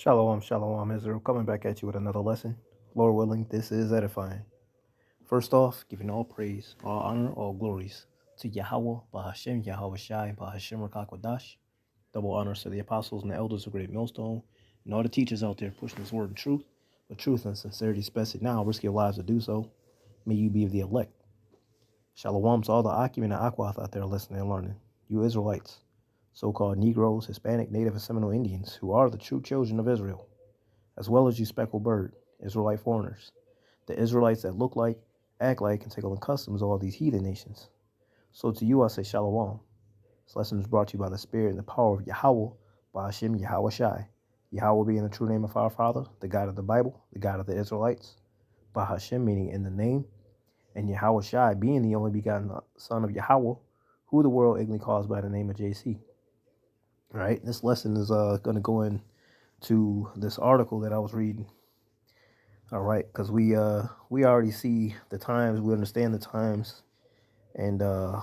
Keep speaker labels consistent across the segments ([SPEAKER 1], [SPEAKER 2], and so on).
[SPEAKER 1] Shalom, shalom, Israel. Coming back at you with another lesson. Lord willing, this is edifying. First off, giving all praise, all honor, all glories to Yahweh, Bahashem, Yahweh Shai, Bahashem Rakakwadash. Double honors to the apostles and the elders of Great Millstone, and all the teachers out there pushing this word in truth, with truth and sincerity, especially now, risk your lives to do so. May you be of the elect. Shalom to all the Akim and the Akwath out there listening and learning. You Israelites, so-called Negroes, Hispanic, Native, and Seminole Indians, who are the true children of Israel, as well as you speckled bird, Israelite foreigners, the Israelites that look like, act like, and take on the customs of all these heathen nations. So to you I say Shalom. This lesson is brought to you by the Spirit and the power of Yahweh, by Hashem Yahweh Shai. Yahweh being the true name of our Father, the God of the Bible, the God of the Israelites, by Hashem meaning in the name, and Yahweh Shai being the only begotten Son of Yahweh, who the world ignorantly calls by the name of JC. All right, this lesson is going to go into this article that I was reading. All right, because we already see the times, we understand the times, and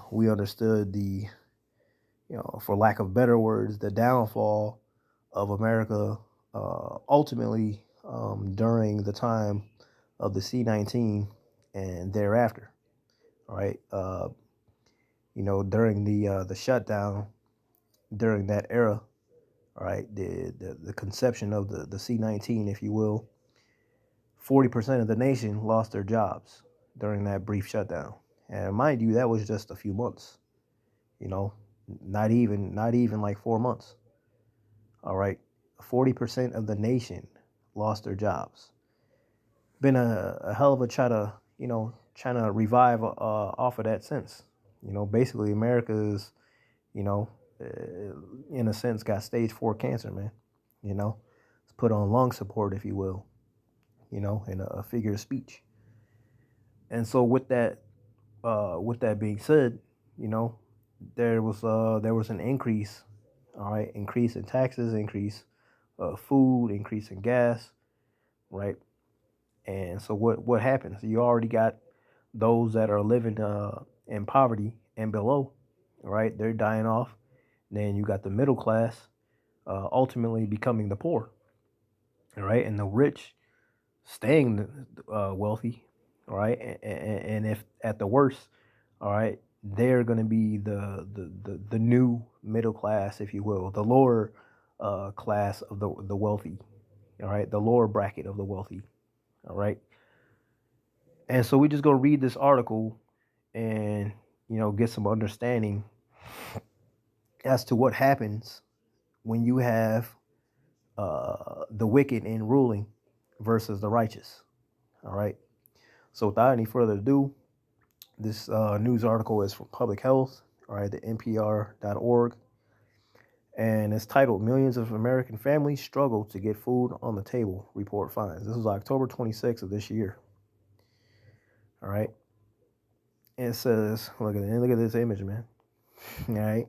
[SPEAKER 1] we understood the, for lack of better words, the downfall of America ultimately during the time of the C-19 and thereafter. All right, during the shutdown during that era. All right, the conception of the C-19, if you will. 40% of the nation lost their jobs during that brief shutdown. And mind you, that was just a few months, not even like 4 months. All right, 40% of the nation lost their jobs. Been a hell of a trying to revive off of that since. Basically America is, in a sense, got stage 4 cancer, man. It's put on lung support, if you will. In a figure of speech. And so with that being said, there was an increase, all right, increase in taxes, increase food, increase in gas, right? And so what happens? You already got those that are living in poverty and below, right? They're dying off. Then you got the middle class ultimately becoming the poor, all right, and the rich staying wealthy, all right, and if at the worst, all right, they're going to be the new middle class, if you will, the lower class of the wealthy, all right, the lower bracket of the wealthy, all right. And so we just go read this article and get some understanding as to what happens when you have the wicked in ruling versus the righteous, all right. So without any further ado, this news article is from Public Health, all right, the NPR.org, and it's titled "Millions of American Families Struggle to Get Food on the Table," report finds. This was October 26th of this year. All right. And it says, look at this image, man. All right.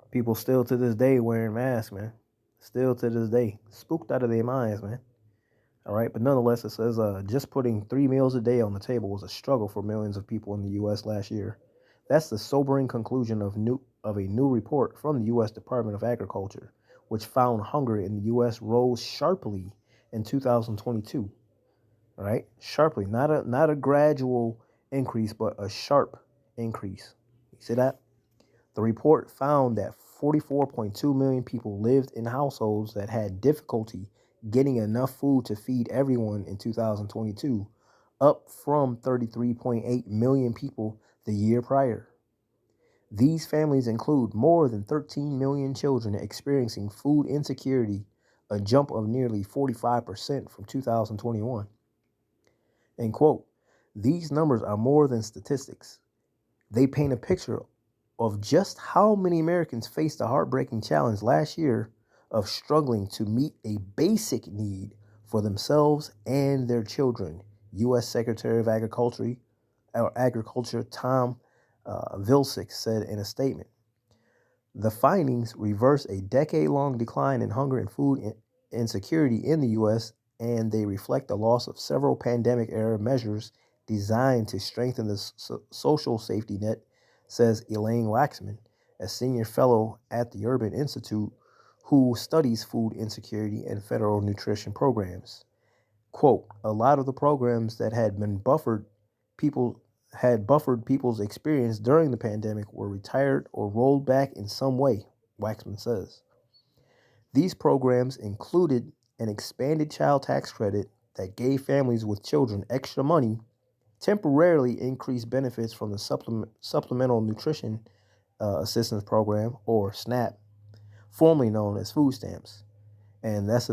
[SPEAKER 1] People still to this day wearing masks, man. Still to this day. Spooked out of their minds, man. All right, but nonetheless, it says just putting 3 meals a day on the table was a struggle for millions of people in the U.S. last year. That's the sobering conclusion of a new report from the U.S. Department of Agriculture, which found hunger in the U.S. rose sharply in 2022. All right, sharply, not a gradual increase, but a sharp increase. You see that? The report found that 44.2 million people lived in households that had difficulty getting enough food to feed everyone in 2022, up from 33.8 million people the year prior. These families include more than 13 million children experiencing food insecurity, a jump of nearly 45% from 2021. And quote, these numbers are more than statistics. They paint a picture of just how many Americans faced the heartbreaking challenge last year of struggling to meet a basic need for themselves and their children, U.S. Secretary of Agriculture Tom Vilsack said in a statement. The findings reverse a decade-long decline in hunger and food insecurity in the U.S., and they reflect the loss of several pandemic-era measures designed to strengthen the social safety net, says Elaine Waxman, a senior fellow at the Urban Institute, who studies food insecurity and federal nutrition programs. Quote, a lot of the programs that people had buffered people's experience during the pandemic were retired or rolled back in some way, Waxman says. These programs included an expanded child tax credit that gave families with children extra money, temporarily increased benefits from the Supplemental Nutrition Assistance Program, or SNAP, formerly known as food stamps. And that's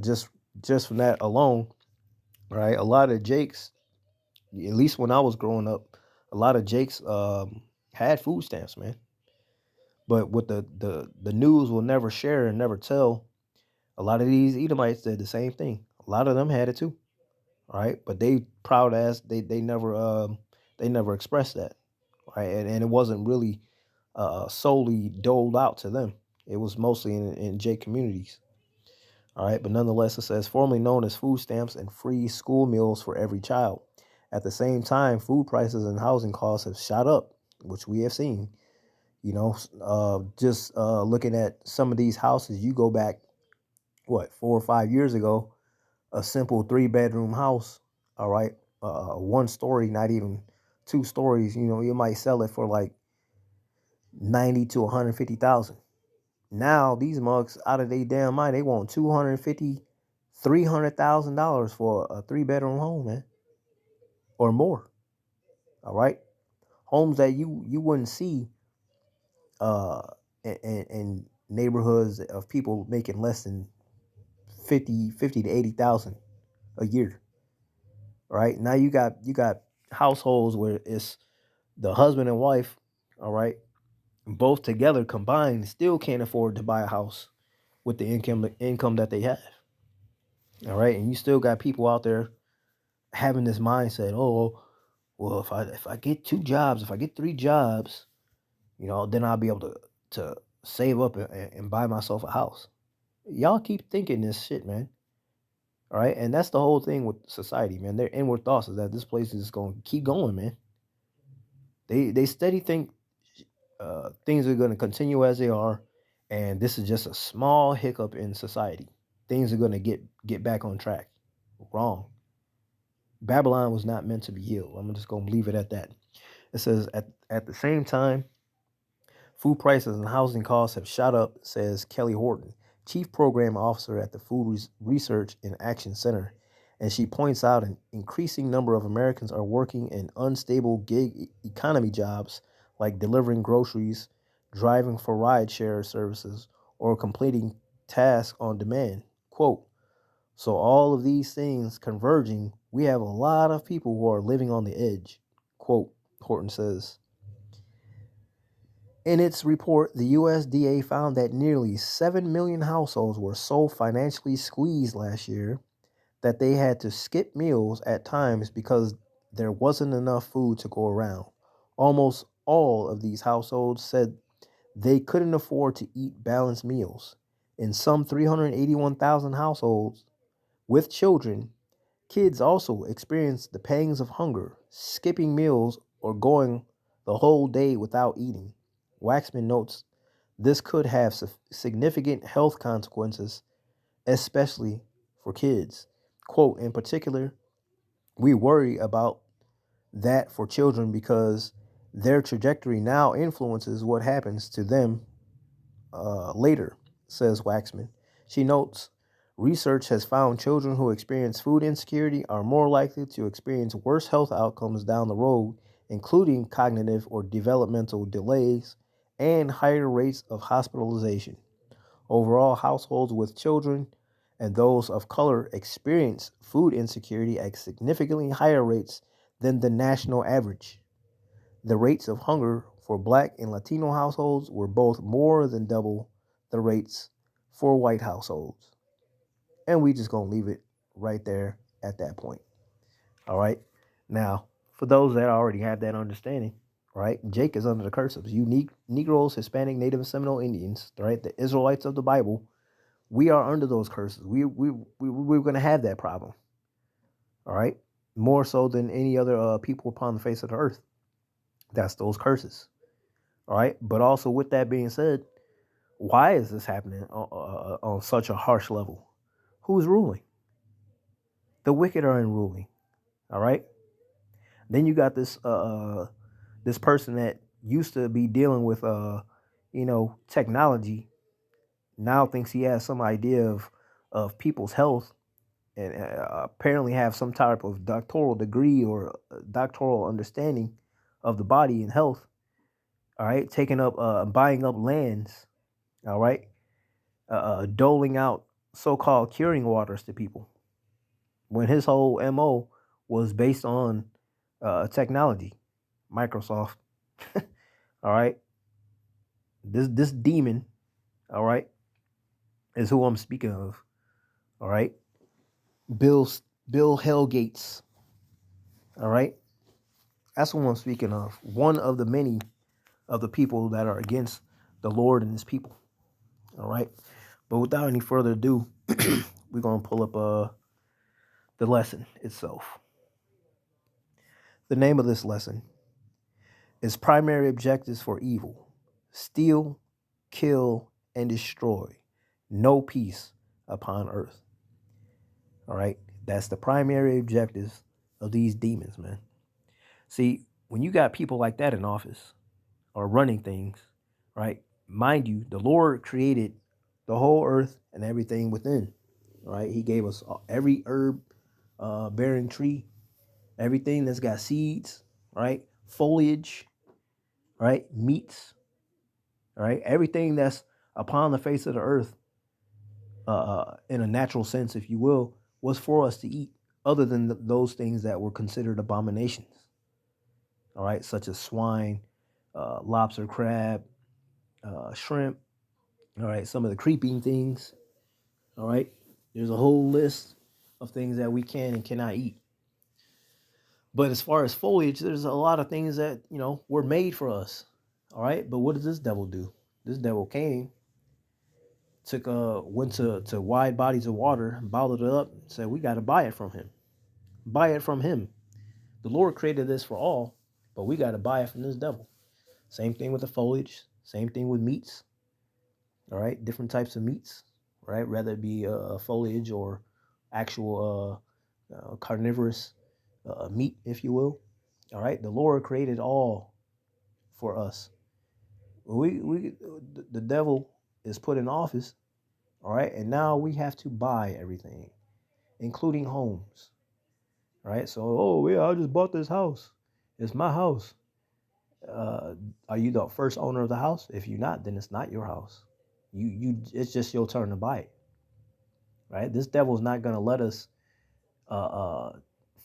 [SPEAKER 1] just from that alone, right? A lot of Jakes, at least when I was growing up, a lot of Jakes had food stamps, man. But what the news will never share and never tell, a lot of these Edomites did the same thing. A lot of them had it too, right? But they proud as they never expressed that, right? And it wasn't really solely doled out to them. It was mostly in Jake communities. All right, but nonetheless, it says formerly known as food stamps and free school meals for every child. At the same time, food prices and housing costs have shot up, which we have seen. You know, just looking at some of these houses, you go back, 4 or 5 years ago, a simple 3-bedroom house, all right, 1 story, not even 2 stories. You know, you might sell it for like 90 to 150,000. Now these mugs out of their damn mind, they want $250,000-$300,000 for a 3-bedroom home, man, or more. All right, homes that you wouldn't see uh in neighborhoods of people making less than 50 to 80,000 a year. Right now, you got households where it's the husband and wife, all right, both together combined still can't afford to buy a house with the income that they have. All right, and you still got people out there having this mindset, oh, well, if I get 2 jobs, if I get 3 jobs, then I'll be able to save up and buy myself a house. Y'all keep thinking this shit, man. All right, and that's the whole thing with society, man. Their inward thoughts is that this place is going to keep going, man. They steady think things are going to continue as they are, and this is just a small hiccup in society. Things are going to get back on track. Wrong. Babylon was not meant to be healed. I'm just going to leave it at that. It says at the same time, food prices and housing costs have shot up, says Kelly Horton, Chief Program Officer at the Food Research and Action Center. And she points out an increasing number of Americans are working in unstable gig economy jobs like delivering groceries, driving for rideshare services, or completing tasks on demand. Quote, so all of these things converging, we have a lot of people who are living on the edge. Quote, Horton says. In its report, the USDA found that nearly 7 million households were so financially squeezed last year that they had to skip meals at times because there wasn't enough food to go around. Almost all of these households said they couldn't afford to eat balanced meals. In some 381,000 households with children, kids also experienced the pangs of hunger, skipping meals or going the whole day without eating. Waxman notes this could have significant health consequences, especially for kids. Quote, in particular, we worry about that for children because their trajectory now influences what happens to them later, says Waxman. She notes research has found children who experience food insecurity are more likely to experience worse health outcomes down the road, including cognitive or developmental delays and higher rates of hospitalization. Overall, households with children and those of color experience food insecurity at significantly higher rates than the national average. The rates of hunger for Black and Latino households were both more than double the rates for white households. And we just going to leave it right there at that point. All right. Now, for those that already have that understanding, right, Jake is under the curse of unique Negroes, Hispanic, Native, and Seminole Indians, right, the Israelites of the Bible. We are under those curses. We're going to have that problem. All right. More so than any other people upon the face of the earth. That's those curses. All right. But also with that being said, Why is this happening on such a harsh level? Who's ruling? The wicked are in ruling. All right. Then you got this person that used to be dealing with technology, now thinks he has some idea of people's health, and apparently have some type of doctoral degree or doctoral understanding of the body and health. All right, taking up buying up lands. All right, doling out so-called curing waters to people when his whole mo was based on technology. Microsoft. All right, this demon. All right, is who I'm speaking of. All right, Bill Bill Hellgates. All right, that's what I'm speaking of. One of the many of the people that are against the Lord and his people. All right. But without any further ado, we're going to pull up the lesson itself. The name of this lesson is Primary Objectives for Evil: Steal, Kill, and Destroy. No peace upon earth. All right. That's the primary objectives of these demons, man. See, when you got people like that in office or running things, right? Mind you, the Lord created the whole earth and everything within, right? He gave us every herb bearing tree, everything that's got seeds, right? Foliage, right? Meats, right? Everything that's upon the face of the earth, in a natural sense, if you will, was for us to eat, other than those things that were considered abominations, all right? Such as swine, lobster, crab, shrimp, all right? Some of the creeping things, all right? There's a whole list of things that we can and cannot eat. But as far as foliage, there's a lot of things that, were made for us. All right. But what does this devil do? This devil came, went to wide bodies of water, bottled it up, and said, we got to buy it from him. Buy it from him. The Lord created this for all, but we got to buy it from this devil. Same thing with the foliage. Same thing with meats. All right. Different types of meats, right? Whether it be foliage or actual carnivorous meat, if you will. All right. The Lord created all for us. The devil is put in office. All right. And now we have to buy everything, including homes. All right. So, oh, yeah, I just bought this house. It's my house. Are you the first owner of the house? If you're not, then it's not your house. It's just your turn to buy it. Right. This devil's not going to let us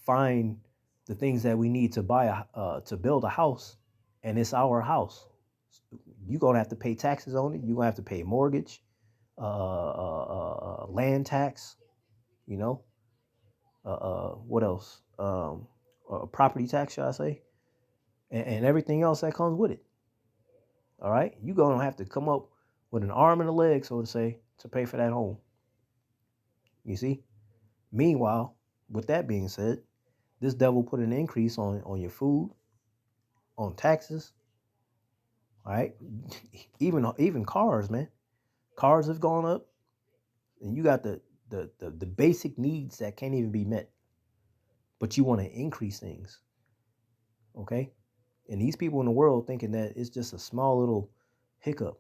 [SPEAKER 1] find the things that we need to buy to build a house, and it's our house. You're gonna have to pay taxes on it. You're gonna have to pay mortgage, land tax. What else? Property tax, should I say? And everything else that comes with it. All right, you're gonna have to come up with an arm and a leg, so to say, to pay for that home. You see. Meanwhile, with that being said, this devil put an increase on your food, on taxes. All right, even cars, man. Cars have gone up, and you got the basic needs that can't even be met, but you want to increase things. Okay, and these people in the world thinking that it's just a small little hiccup.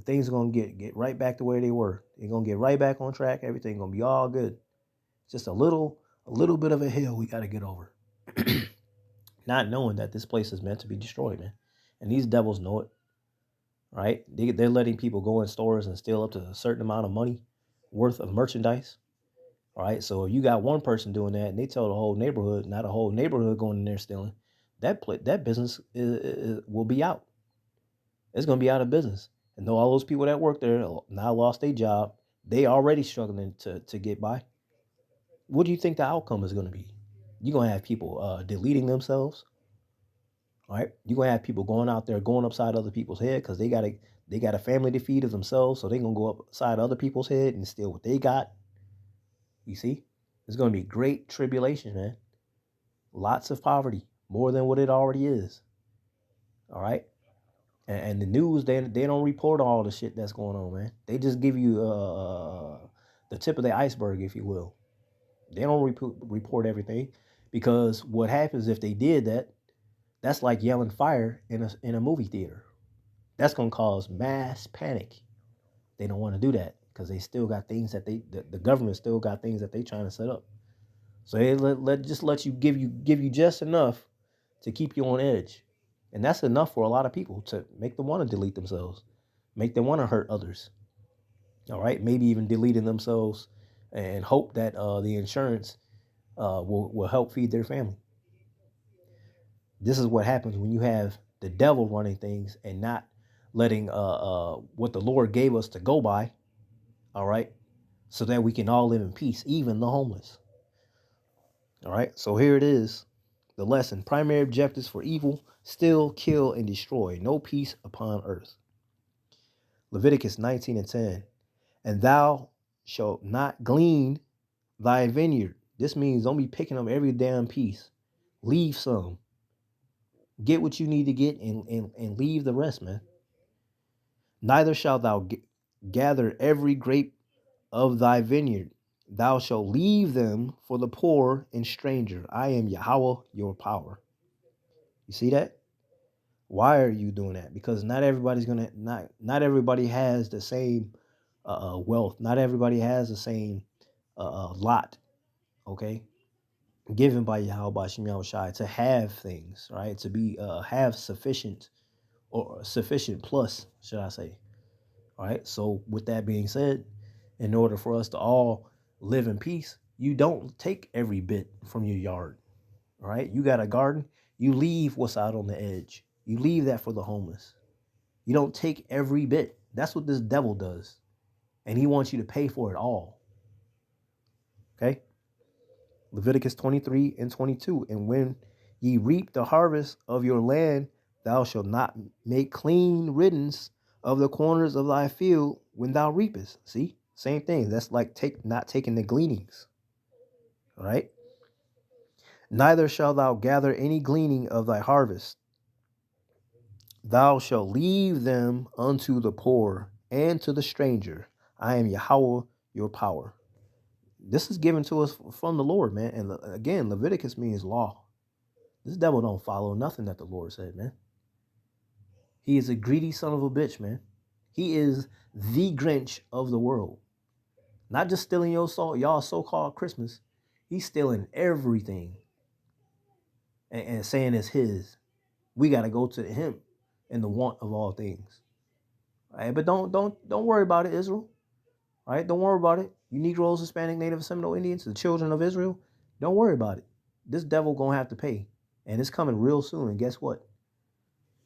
[SPEAKER 1] Things are gonna get right back to where they were. They're gonna get right back on track. Everything's gonna be all good. Just a little bit of a hill we got to get over. Not knowing that this place is meant to be destroyed, man. And these devils know it, right? They're letting people go in stores and steal up to a certain amount of money worth of merchandise. All right. So if you got one person doing that and they tell the whole neighborhood, not a whole neighborhood going in there stealing, that business will be out. It's going to be out of business. And all those people that work there now lost their job. They already struggling to get by. What do you think the outcome is going to be? You're going to have people deleting themselves. All right. You're going to have people going out there, going upside other people's head because they got a family to feed of themselves. So they're going to go upside other people's head and steal what they got. You see, there's going to be great tribulation, man. Lots of poverty, more than what it already is. All right. And the news, they don't report all the shit that's going on, man. They just give you the tip of the iceberg, if you will. They don't report everything, because what happens if they did that? That's like yelling fire in a movie theater. That's gonna cause mass panic. They don't want to do that because they still got things that the government still got things that they trying to set up. So they let you give you just enough to keep you on edge, and that's enough for a lot of people to make them want to delete themselves, make them want to hurt others. All right, maybe even deleting themselves and hope that the insurance will help feed their family. This is what happens when you have the devil running things and not letting what the Lord gave us to go by. All right, so that we can all live in peace, even the homeless. All right, so here it is. The lesson: primary objectives for evil: steal, kill, and destroy. No peace upon earth. Leviticus 19:10. And thou shalt not glean thy vineyard. This means don't be picking up every damn piece. Leave some. Get what you need to get and leave the rest, man. Neither shalt thou gather every grape of thy vineyard. Thou shalt leave them for the poor and stranger. I am Yahweh, your power. You see that? Why are you doing that? Because not everybody's gonna not everybody has the same wealth. Not everybody has the same lot. Okay, given by Yahweh Bashim Yahushai to have things, right? To be have sufficient or sufficient plus, should I say? All right. So with that being said, in order for us to all live in peace, you don't take every bit from your yard. All right. You got a garden. You leave what's out on the edge. You leave that for the homeless. You don't take every bit. That's what this devil does. And he wants you to pay for it all. Okay. Leviticus 23:22. And when ye reap the harvest of your land, thou shalt not make clean riddance of the corners of thy field when thou reapest. See, same thing. That's like not taking the gleanings. All right. Neither shalt thou gather any gleaning of thy harvest. Thou shalt leave them unto the poor and to the stranger. I am Yahweh, your power. This is given to us from the Lord, man. And again, Leviticus means law. This devil don't follow nothing that the Lord said, man. He is a greedy son of a bitch, man. He is the Grinch of the world. Not just stealing y'all so-called Christmas. He's stealing everything and saying it's his. We got to go to him in the want of all things. All right, but don't worry about it, Israel. All right, don't worry about it. You Negroes, Hispanic, Native, Seminole Indians, the children of Israel, don't worry about it. This devil gonna have to pay, and it's coming real soon. And guess what?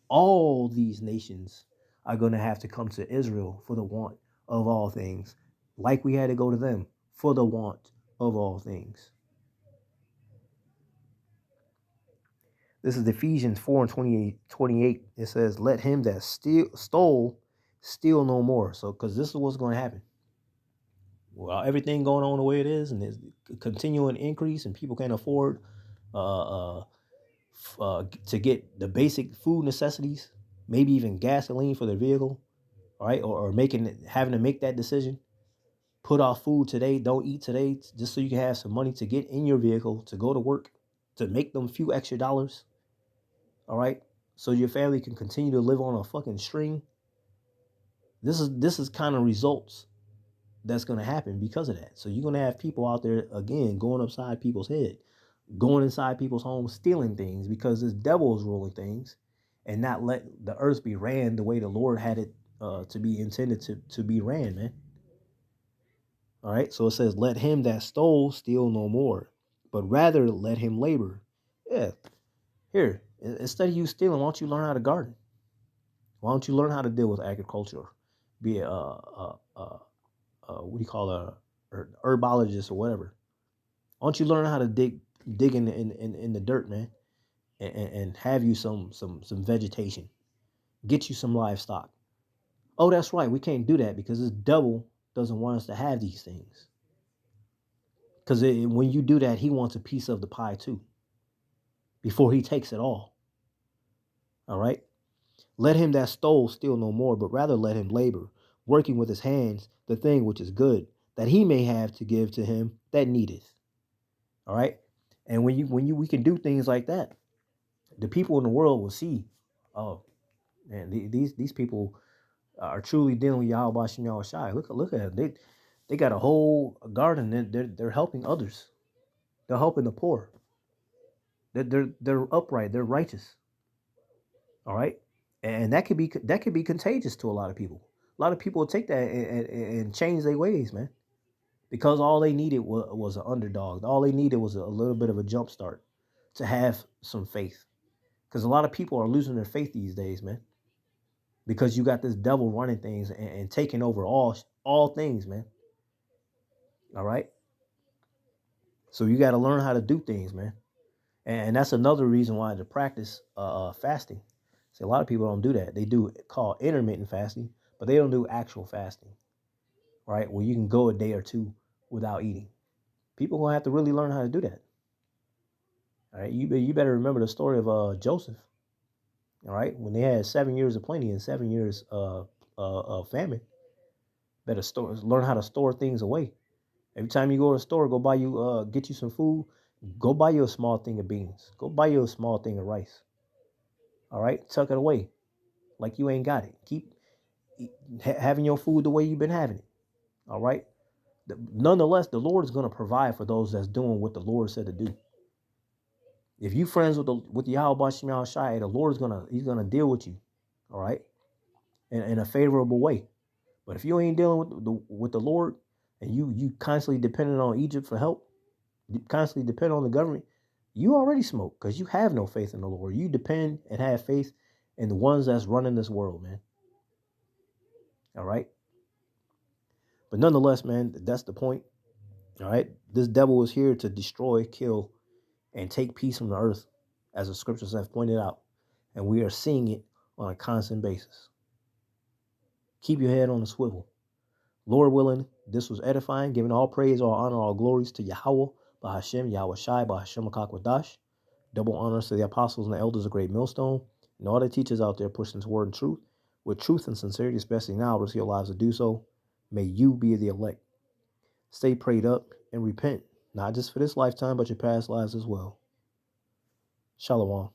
[SPEAKER 1] All these nations are gonna have to come to Israel for the want of all things, like we had to go to them for the want of all things. This is Ephesians 4:28. It says, "Let him that stole steal no more." So, because this is what's going to happen. Well, everything going on the way it is, and there's continuing increase, and people can't afford to get the basic food necessities, maybe even gasoline for their vehicle, right? Or having to make that decision. Put off food today, don't eat today, just so you can have some money to get in your vehicle, to go to work, to make them few extra dollars. All right, so your family can continue to live on a fucking string. This is kind of results that's going to happen because of that. So you're going to have people out there, again, going upside people's head, going inside people's homes, stealing things because this devil is ruling things and not let the earth be ran the way the Lord had it to be intended to be ran, man. All right, so it says, let him that stole steal no more, but rather let him labor. Yeah, here, instead of you stealing, why don't you learn how to garden? Why don't you learn how to deal with agriculture? Be a what do you call a herbologist or whatever. Why don't you learn how to dig in the dirt, man, and have you some vegetation, get you some livestock. Oh, that's right. We can't do that because this devil doesn't want us to have these things. Because when you do that, he wants a piece of the pie too before he takes it all. All right. Let him that stole steal no more, but rather let him labor, working with his hands the thing which is good, that he may have to give to him that needeth. All right. And when we can do things like that, the people in the world will see, oh man, these people are truly dealing with Yahweh Shem Yahweh Shai. Look at it. They got a whole garden. They're helping others. They're helping the poor. They're upright. They're righteous. All right, and that could be contagious to a lot of people. A lot of people will take that and change their ways, man, because all they needed was an underdog. All they needed was a little bit of a jump start to have some faith. Because a lot of people are losing their faith these days, man. Because you got this devil running things and taking over all things, man. All right. So you got to learn how to do things, man. And that's another reason why to practice fasting. See, a lot of people don't do that. They do call intermittent fasting, but they don't do actual fasting, right? Where you can go a day or two without eating. People are gonna have to really learn how to do that. All right, you better remember the story of Joseph. All right, when they had 7 years of plenty and 7 years of famine, better learn how to store things away. Every time you go to the store, go buy you get you some food. Go buy you a small thing of beans. Go buy you a small thing of rice. All right, tuck it away like you ain't got it. Keep having your food the way you've been having it. All right. Nonetheless, the Lord is going to provide for those that's doing what the Lord said to do. If you friends with Yahweh Shem Yahweh Shai, the Lord is he's gonna deal with you. All right, in a favorable way. But if you ain't dealing with the Lord and you constantly depending on Egypt for help, constantly depend on the government, you already smoke because you have no faith in the Lord. You depend and have faith in the ones that's running this world, man. All right. But nonetheless, man, that's the point. All right. This devil is here to destroy, kill, and take peace from the earth, as the scriptures have pointed out. And we are seeing it on a constant basis. Keep your head on the swivel. Lord willing, this was edifying, giving all praise, all honor, all glories to Yahweh, Bahashem, Yahweh Shai, Bahashem Akakwadash. Double honors to the apostles and the elders of Great Millstone, and all the teachers out there pushing this word and truth, with truth and sincerity, especially now, risk your lives to do so. May you be the elect. Stay prayed up and repent, not just for this lifetime, but your past lives as well. Shalom.